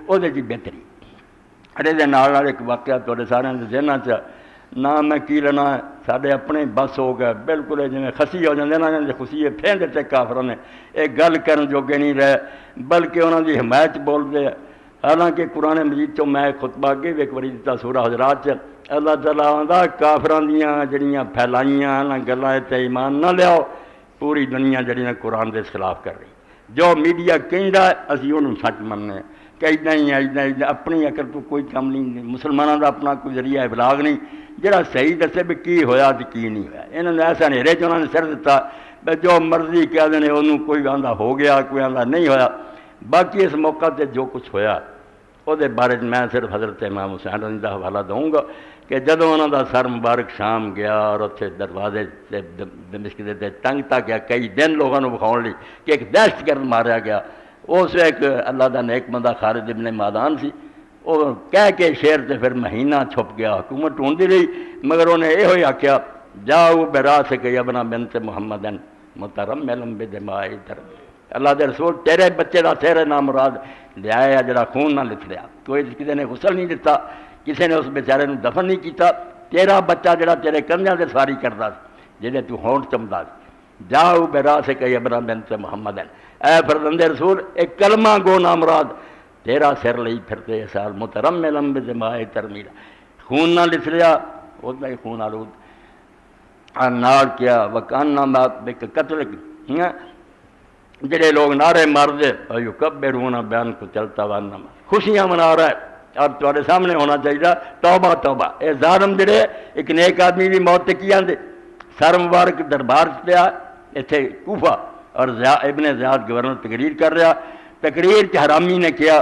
وہ بہتری۔ یہ نال ایک واقعہ تھوڑے سارے ذہنوں چ نہ میں کی لینا سارے اپنے بس ہو گئے بالکل جی خسی ہو جاتے نا خوشی ہے پھینک دیتے کافروں نے یہ گل کرن جوگے نہیں رہے بلکہ انہوں کی حمایت بولتے ہیں۔ حالانکہ قرآن مجید چوں میں خطبہ اگے بھی ایک بار دیتا سورہ حضرات چ اللہ تعالیٰ آندا کافراں دیاں جڑیاں پھیلائیاں نہ گلاں تے ایمان نہ لیاؤ، پوری دنیا جڑی قرآن دے خلاف کر رہی، جو میڈیا کہندا ہے اسی انہوں سچ مننے کہ اِداں ہی اپنی عقل تو کوئی کم نہیں، مسلمانوں دا اپنا کوئی ذریعہ ابلاغ نہیں جڑا صحیح دسے بھی کی ہویا تے کی نہیں ہویا۔ انہوں نے ایسا نیرے چ انہوں نے سر دیتا بھی جو مرضی کہہ دینے انہوں کوئی آندا ہو گیا کوئی آندا نہیں ہویا۔ باقی اس موقع تے جو کچھ ہویا وہ بارے میں صرف حضرت امام حسین رضی کا حوالہ دوں گا کہ جدوں انہوں دا سر مبارک شام گیا اور اتنے دروازے دمشق دے تنگ تک گیا کئی دن لوگوں کو بکھاؤ لی کہ ایک دہشت گرد ماریا گیا، اس ایک اللہ دا نیک بندہ خالد ابن مادان سی وہ کہہ کے شیر سے پھر مہینہ چھپ گیا، حکومت ڈھونڈتی رہی مگر انہیں یہ ہوئی آخیا جاؤ برا سکے ابنا بنت محمد مترملا بدماء درب، اللہ دے رسول تیرے بچے دا تیرے نام مراد لیا جڑا خون نہ لکھ لیا، کوئی کسی نے غسل نہیں دیتا، کسی نے اس بیچارے نو دفن نہیں کیتا، تیرا بچہ جڑا تیرے کندھیاں تے سواری کردا سی جہے تو ہونٹ چمدا سی، جاؤ برا سکے ابنا بنت محمد، اے فرزند رسول ایک کلمہ گو نام مراد تیرا سر لئی پھرتے سال مترملا بدماء ترمیلا، خون نہ لکھ لیا اس میں خون آلود نار کیا وکانہ بک قتل جڑے لوگ نعرے مار دے یکبرون بیان کو چلتا ورنہ خوشیاں منا رہا ہے۔ اب تمہارے سامنے ہونا چاہیے توبہ توبہ، اے ظالم جڑے ایک نیک آدمی دی موت تے کی آندے سر مبارک دربار پیا اتنے کوفہ اور ابن زیاد گورنر تقریر کر رہا، تقریر کے حرامی نے کیا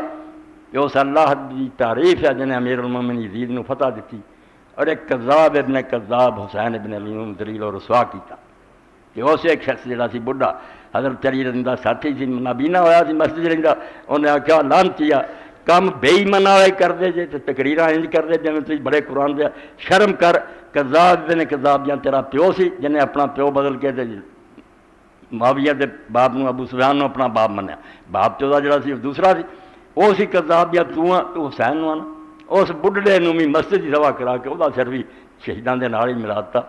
کہ اس اللہ کی تعریف ہے جنہیں امیر المومنین یزید نو فتح دیتی اور ایک کذاب ابن کذاب حسین ابن علی نو ذلیل و رسوا کیتا کہ اس ایک شخص جڑا سی بڑھا حضرت علی رضی اللہ ساتھی سی نابینا ہویا سی مسجد رہندا انہیں آخیا لعنتیا کم بے ایمان والے کردے جے تے تقریراں انج کردے جویں تسی بڑے قرآن دے شرم کر، کذاب ابن کذاب جان تیرا پیو سی جنہیں اپنا پیو بدل کے معاویہ دے باپ نو ابو سفیان نو اپنا باپ منیا، باپ چودا جڑا سی دوسرا سی وہ سی کذاب یا تو حسین نو آنا اس بڑھڑے نو بھی مسجد کی سوا کرا کے وہ سر بھی شہیدان دے نال ہی ملاتا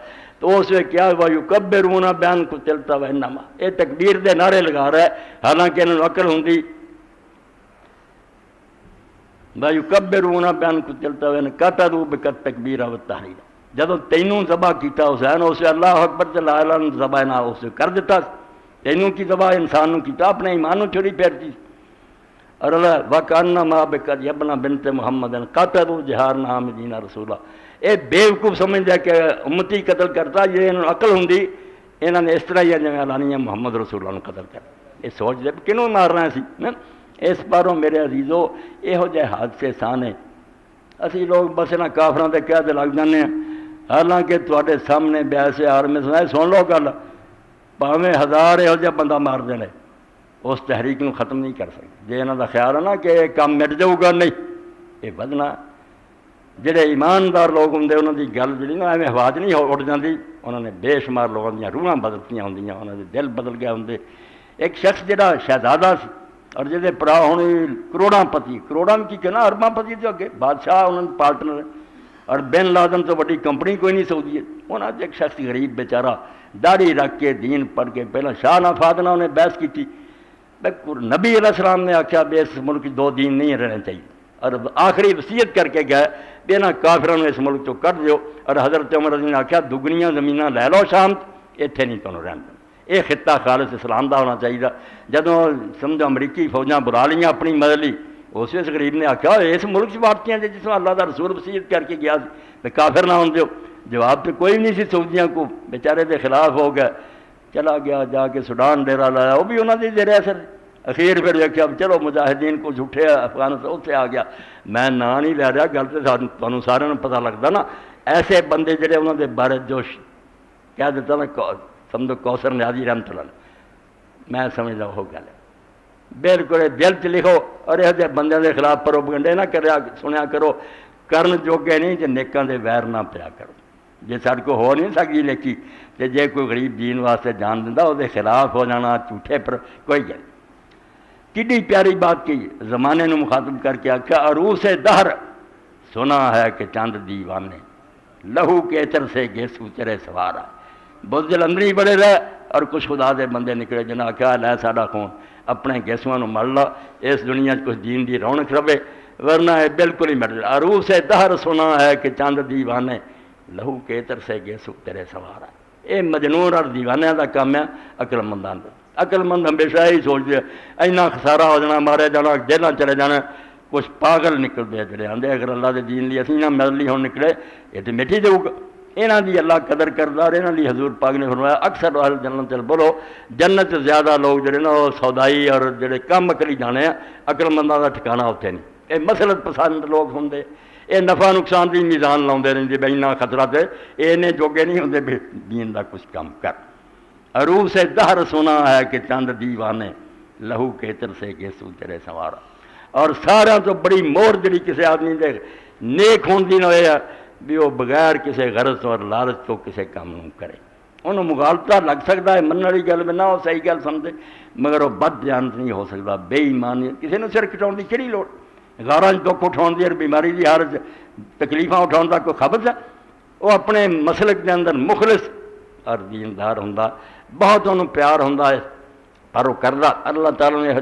تو اس نے کیا ہوا یکبرون بیان کو چلتا و انما یہ تکبیر دے نعرے لگا رہا ہے حالانکہ انہوں عقل ہوندی یکبرون بیان کو چلتا و قتلوا بکت تکبیر و تحریر، جدوں تینوں ذبح کیتا حسین اس نے اللہ اکبر تے لا الہ الا اللہ ذبح نہ اس کر دیتا، تینوں کی ذبح انسان نو کیتا اپنے ایمان نو چھوڑی پھیرتی اور اللہ وکانہ ما بکت یبنا بنت محمد قتلوا جہارنا حامدین رسولہ، اے بیوقوف سمجھدا کہ امتی قتل کرتا یہ انہوں عقل ہوندی انہوں نے اس طرح ہی جویں اعلانیہ محمد رسول اللہ قتل کر یہ سوچ دے کنوں مارنا سی اس پاروں میرے عزیزو یہو جہے حادثے سانے اسی لوگ بس انہاں کافراں تے کہہ تے لگ جانے ہیں، حالانکہ تواڈے سامنے بیعت عار میں سن لو گل پاویں ہزار یہو جہا بندہ مار دینے اس تحریک نو ختم نہیں کر سکتے جے انہاں دا خیال ہے نا کہ یہ کام مٹ جاؤ گا، نہیں یہ بدنا جڑے ایماندار لوگ ہوں انہوں کی گل جی نا ایویں ہوا چ نہیں اڑ جاتی، انہوں نے بے شمار لوگوں دیا روحاں بدلتیاں ہوں انہوں نے دل بدل گیا ہوں۔ ایک شخص جڑا شہزادہ سی اور جہے پرا ہوں کروڑاں پتی، کروڑاں کی کہنا ارباں پتی تو اگے بادشاہ انہوں نے پارٹنر اور بن لادن تو وڈی کمپنی کوئی نہیں سعودی ہے، انہوں نے ایک شخص غریب بیچارہ داڑھی رکھ کے دین پڑھ کے پہلے شاہ نفاد نے انہیں بحث کی، نبی علیہ السلام نے آخیا بھی اس ملک 2 دین نہیں رہنے چاہیے اور آخری وصیت کر کے گئے بھی انہاں کافروں نے اس ملک چوں کٹ دیو اور حضرت عمر رضی نے آخیا دگنیاں زمیناں لے لو شام اتنے نہیں تمہیں رہن دینا، یہ خطہ خالص اسلام دا ہونا چاہیے۔ جدوں سمجھو امریکی فوجاں بلا لیاں اپنی مدد لی اس غریب نے آخیا اس ملک سے واپسیاں جس میں اللہ دا رسول وصیت کر کے گیا بھی کافر نہ ہوں دیو، جواب تو کوئی نہیں سی سعودیاں کو بیچارے دے خلاف ہو گئے، چلا گیا جا کے سوڈان ڈیرا لایا وہ بھی انہوں نے زیر اثر اخیر پھر دیکھا چلو مجاہدین کو جھوٹے افغانستان اتنے آ گیا، میں نا نہیں لے رہا گل تو تمہیں سارے پتہ لگتا نا ایسے بندے جڑے انہوں دے بارے جو کہہ دیتا نا سمجھو کوثر نیازی رحمت اللہ میں سمجھدا وہ گل ہے بالکل دل چ لکھو اور یہ جہے بندے کے خلاف پروپیگینڈے نہ کریا سنیا کرو کرن جوگے نہیں جے نیکاں دے ویر نہ پیا کرو، جے ساڈے کو ہو نہیں سکتی نیکی تے جے کوئی غریب دین واسطے جان دیندا وہ خلاف ہو جانا جھوٹے پر کوئی گل کڈی پیاری بات کی زمانے نو مخاطب کر کے آکھا عروس دہر سنا ہے کہ چاند دیوانے لہو کے عطر سے گیسو تیرے سوارا بزدل اندری بڑے رہے اور کچھ خدا دے بندے نکلے جنہاں کہا لے ساڈا خون اپنے گیسواں نو مل لا اس دنیا کچھ دین دی رونق رہے ورنہ ہے بالکل ہی مٹ جائے عروس دہر سنا ہے کہ چاند دیوانے لہو کے عطر سے گیسو تیرے سوارا اے مجنون اور دیوانیاں دا کام ہے عقل مندان دا عقل مند ہمیشہ یہی سوچتے ہیں اینا خسارہ ہو جانا مارے جانا جیلاں چلے جانا کچھ پاگل نکلتے ہیں جڑے آندے اگر اللہ دے دین لی اسی نہ مدلی ہون نکلے یہ تو مٹی دے گا انہاں دی اللہ قدر کردار انہاں دی حضور پاک نے فرمایا اکثر اہل جنت چل بولو جنت زیادہ لوگ جڑے نا وہ سودائی اور جڑے کم عقلی جانے ہیں عقل منداں دا ٹھکانہ ہوتے نہیں یہ مصلحت پسند لوگ ہوندے یہ نفع نقصان دی میزان لاؤندے رہندے بھئی انہاں خطرہ تے اینے جوگے نہیں ہوندے بھی دین دا کچھ کم کر عروس دہر سنا ہے کہ چاند دیوانے لہو کے عطر سے گیسو تیرے سوارا اور سارا تو بڑی مور جڑی کسی آدمی دے نیک ہون دی نہ ہے بھی وہ بغیر کسی غرض اور لالچ تو کسی کام نوں کرے انہوں مغالطہ لگ سکتا ہے من والی گل میں نہ وہ صحیح گل سمجھے مگر وہ بد جان نہیں ہو سکتا بے ایمانی کسی نے سر کٹاؤن دی کہڑی لوڑ غاراں دکھ اٹھاؤن دی اور بیماری دی ہر تکلیفاں اٹھاؤن دا کوئی خبر ہے وہ اپنے مسلک دے اندر مخلص اور دیندار ہوندا بہت انہوں پیار ہوندا ہے پر وہ کردا اللہ تعالیٰ نے